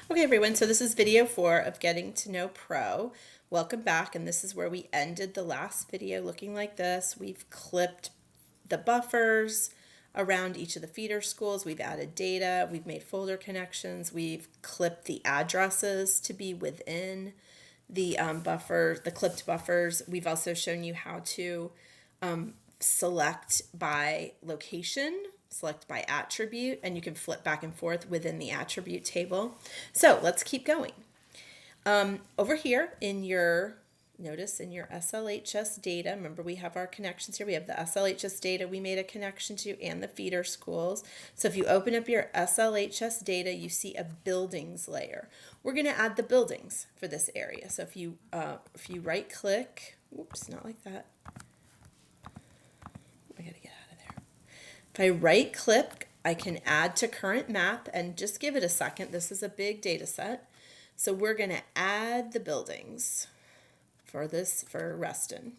Okay, everyone, so this is video 4 of Getting to Know Pro. Welcome back, and this is where we ended the last video looking like this. We've clipped the buffers around each of the feeder schools. We've added data. We've made folder connections. We've clipped the addresses to be within the the clipped buffers. We've also shown you how to select by location, select by attribute, and you can flip back and forth within the attribute table. So let's keep going. Over here in your, notice in your SLHS data, remember we have our connections here. We have the SLHS data we made a connection to and the feeder schools. So if you open up your SLHS data, you see a buildings layer. We're going to add the buildings for this area. So if you right click, oops, not like that. I gotta get out of there. If I right click, I can add to current map and just give it a second. This is a big data set. So we're gonna add the buildings for Reston.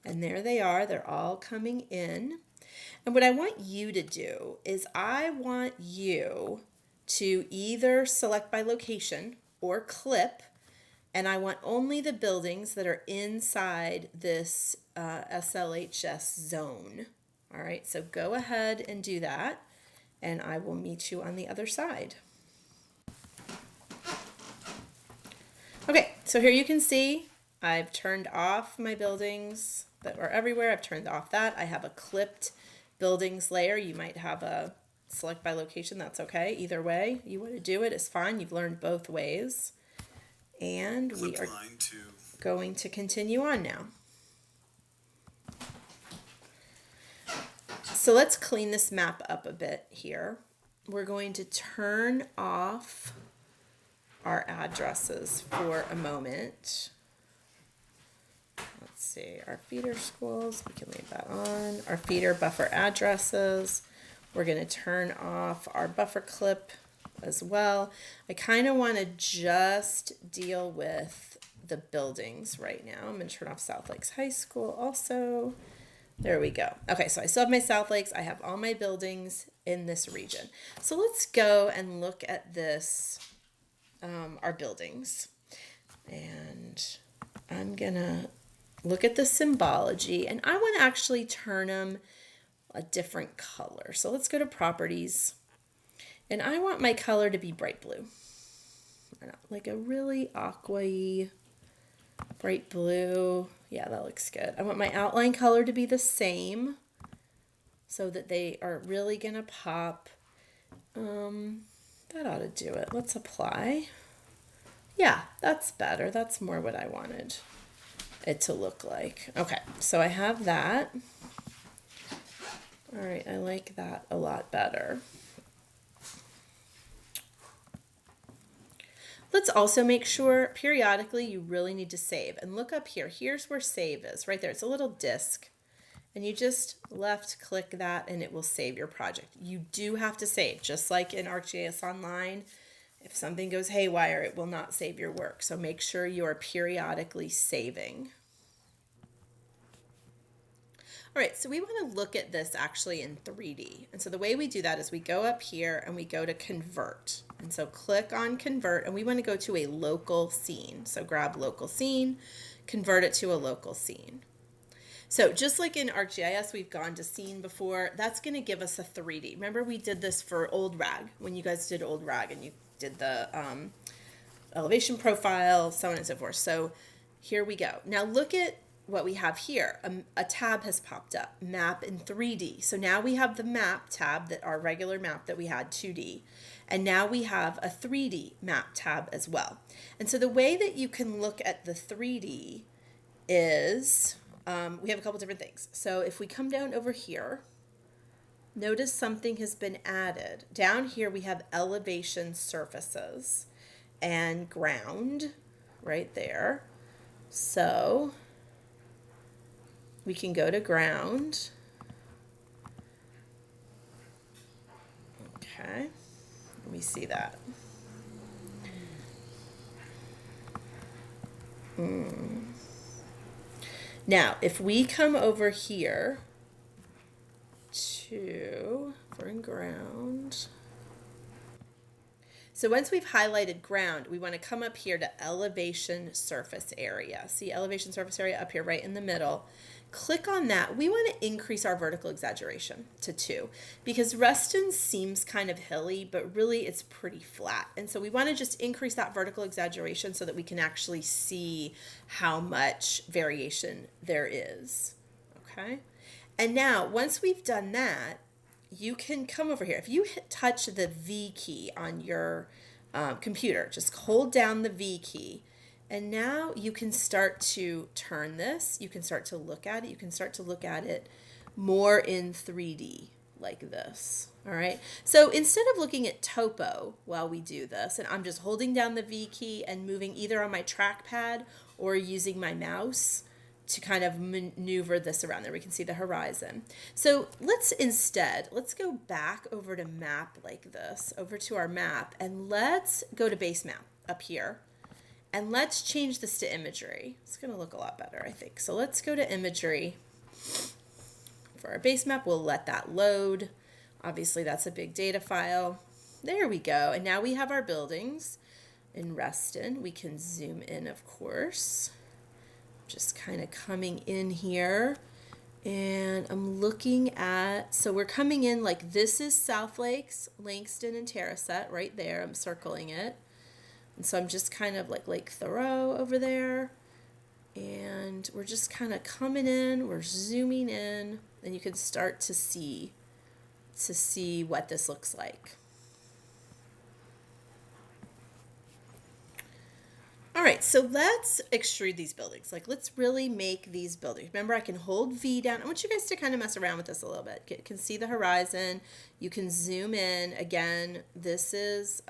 And there they are, they're all coming in. And what I want you to do is I want you to either select by location or clip, and I want only the buildings that are inside this SLHS zone. All right, so go ahead and do that, and I will meet you on the other side. Okay, so here you can see I've turned off my buildings that are everywhere. I've turned off that. I have a clipped buildings layer. You might have a select by location. That's okay. Either way you want to do it is fine. You've learned both ways. And we are going to continue on now. So let's clean this map up a bit here. We're going to turn off our addresses for a moment. Let's see, our feeder schools, we can leave that on. Our feeder buffer addresses. We're going to turn off our buffer clip as well. I kind of want to just deal with the buildings right now. I'm going to turn off South Lakes High School also. There we go. Okay, so I still have my South Lakes. I have all my buildings in this region. So let's go and look at this, our buildings. And I'm going to look at the symbology, and I want to actually turn them a different color. So let's go to properties. And I want my color to be bright blue. Like a really aqua-y, bright blue. Yeah, that looks good. I want my outline color to be the same so that they are really going to pop. That ought to do it. Let's apply. Yeah, that's better. That's more what I wanted it to look like. Okay, so I have that. All right, I like that a lot better. Let's also make sure periodically you really need to save. And look up here. Here's where save is, right there. It's a little disc. And you just left click that and it will save your project. You do have to save, just like in ArcGIS Online. If something goes haywire, it will not save your work. So make sure you are periodically saving. All right, so we want to look at this actually in 3D. And so the way we do that is we go up here and we go to convert. And so click on convert, and we want to go to a local scene. So grab local scene, convert it to a local scene. So just like in ArcGIS, we've gone to scene before, that's going to give us a 3D. Remember we did this for Old RAG, when you guys did Old RAG and you did the elevation profile, so on and so forth. So here we go. Now look at what we have here. A tab has popped up, map in 3D. So now we have the map tab, that our regular map that we had 2D. And now we have a 3D map tab as well. And so the way that you can look at the 3D is, we have a couple different things. So if we come down over here, notice something has been added. Down here we have elevation surfaces and ground right there. So we can go to ground. Okay, let me see that. Now, if we come over here to, we're in ground. So once we've highlighted ground, we want to come up here to elevation surface area. See elevation surface area up here right in the middle. Click on that. We want to increase our vertical exaggeration to 2 because Reston seems kind of hilly, but really it's pretty flat. And so we want to just increase that vertical exaggeration so that we can actually see how much variation there is. Okay. And now once we've done that, you can come over here. If you touch the V key on your computer, just hold down the V key. And now you can start to turn this. You can start to look at it. You can start to look at it more in 3D like this. All right. So instead of looking at topo while we do this, and I'm just holding down the V key and moving either on my trackpad or using my mouse to kind of maneuver this around there. We can see the horizon. So let's go back over to map like this, over to our map, and let's go to base map up here. And let's change this to imagery. It's going to look a lot better, I think. So let's go to imagery. For our base map, we'll let that load. Obviously, that's a big data file. There we go. And now we have our buildings in Reston. We can zoom in, of course. Just kind of coming in here. And I'm looking at, so we're coming in like this is South Lakes, Langston, and Terrasset right there. I'm circling it. And so I'm just kind of like Lake Thoreau over there. And we're just kind of coming in, we're zooming in, and you can start to see what this looks like. All right, so let's extrude these buildings. Like, let's really make these buildings. Remember, I can hold V down. I want you guys to kind of mess around with this a little bit. You can see the horizon. You can zoom in. Again, this is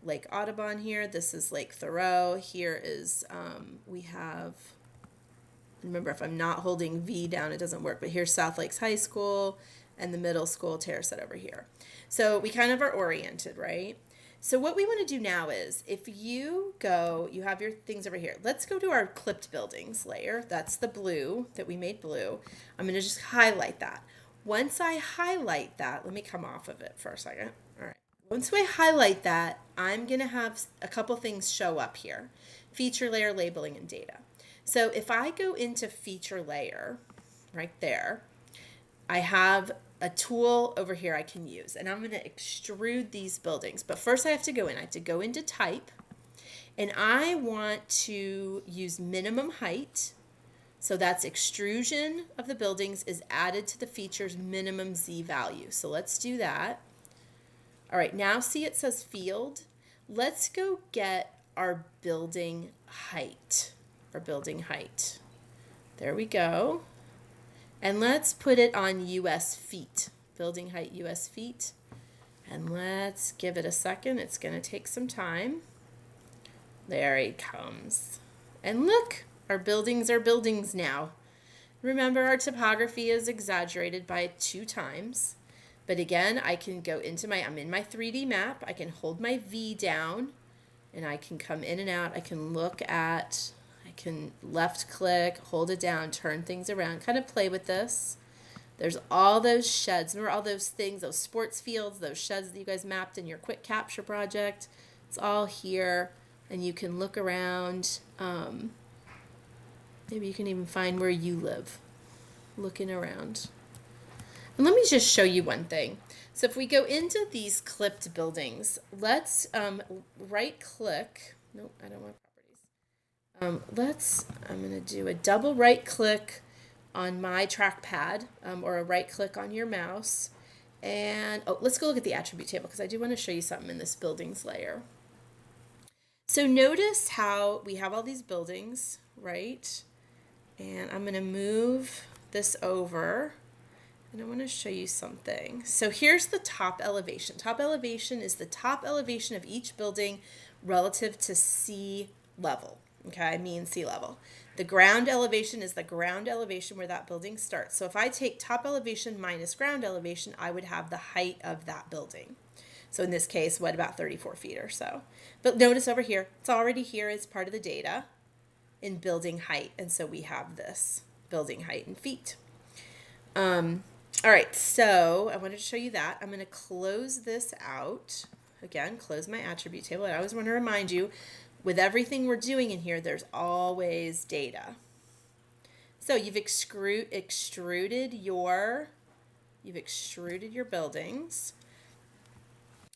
Lake Audubon here. This is Lake Thoreau. Here is, we have, remember, if I'm not holding V down, it doesn't work. But here's South Lakes High School and the middle school, Terrasset over here. So we kind of are oriented, right? So what we want to do now is, if you go, you have your things over here. Let's go to our clipped buildings layer. That's the blue that we made blue. I'm going to just highlight that. Once I highlight that, let me come off of it for a second. All right. Once we highlight that, I'm going to have a couple things show up here. Feature layer, labeling, and data. So if I go into feature layer right there, I have a tool over here I can use, and I'm going to extrude these buildings. But first I have to go in. I have to go into type, and I want to use minimum height. So that's extrusion of the buildings is added to the feature's minimum Z value. So let's do that. All right, now see it says field. Let's go get our building height. There we go. And let's put it on US feet, building height US feet. And let's give it a second. It's going to take some time. There it comes. And look, our buildings are buildings now. Remember, our topography is exaggerated by 2 times. But again, I can go into I'm in my 3D map. I can hold my V down and I can come in and out. I can I can left click, hold it down, turn things around, kind of play with this. There's all those sheds. Remember all those things, those sports fields, those sheds that you guys mapped in your quick capture project. It's all here, and you can look around. Maybe you can even find where you live, looking around. And let me just show you one thing. So if we go into these clipped buildings, let's right click. Nope, I don't want properties. I'm going to do a double right click on my trackpad or a right click on your mouse. And let's go look at the attribute table because I do want to show you something in this buildings layer. So notice how we have all these buildings, right? And I'm going to move this over. And I want to show you something. So here's the top elevation. Top elevation is the top elevation of each building relative to sea level. Okay, I mean sea level. The ground elevation is the ground elevation where that building starts. So if I take top elevation minus ground elevation, I would have the height of that building. So in this case, what, about 34 feet or so. But notice over here, it's already here as part of the data in building height. And so we have this building height in feet. All right, so I wanted to show you that. I'm going to close this out. again, close my attribute table. I always want to remind you, with everything we're doing in here, there's always data. So you've extruded your buildings.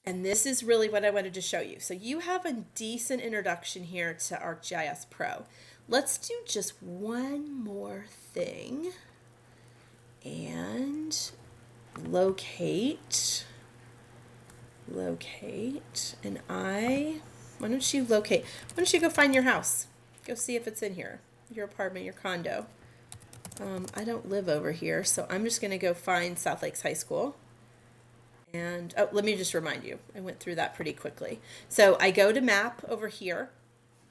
And this is really what I wanted to show you. So you have a decent introduction here to ArcGIS Pro. Let's do just one more thing and locate, and why don't you go find your house? Go see if it's in here, your apartment, your condo. I don't live over here, so I'm just gonna go find South Lakes High School. And let me just remind you, I went through that pretty quickly. So I go to map over here.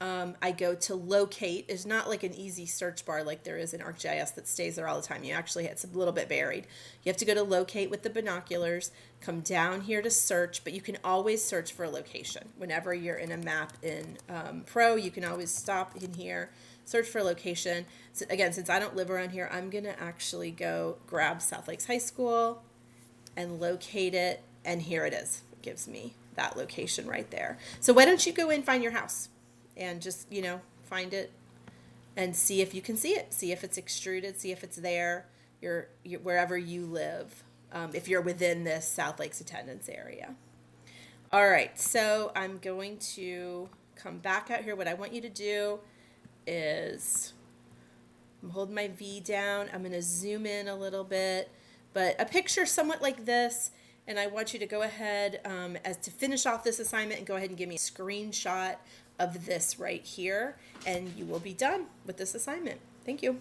I go to locate. It's not like an easy search bar like there is in ArcGIS that stays there all the time. It's a little bit buried. You have to go to locate with the binoculars, come down here to search, but you can always search for a location. Whenever you're in a map in Pro, you can always stop in here, search for a location. So again, since I don't live around here, I'm gonna actually go grab South Lakes High School and locate it, and here it is. It gives me that location right there. So why don't you go in, find your house, and just, find it and see if you can see it. See if it's extruded, see if it's there, wherever you live, if you're within this South Lakes attendance area. All right, so I'm going to come back out here. What I want you to do is, I'm holding my V down. I'm gonna zoom in a little bit, but a picture somewhat like this, and I want you to go ahead as to finish off this assignment and go ahead and give me a screenshot of this right here, and you will be done with this assignment. Thank you.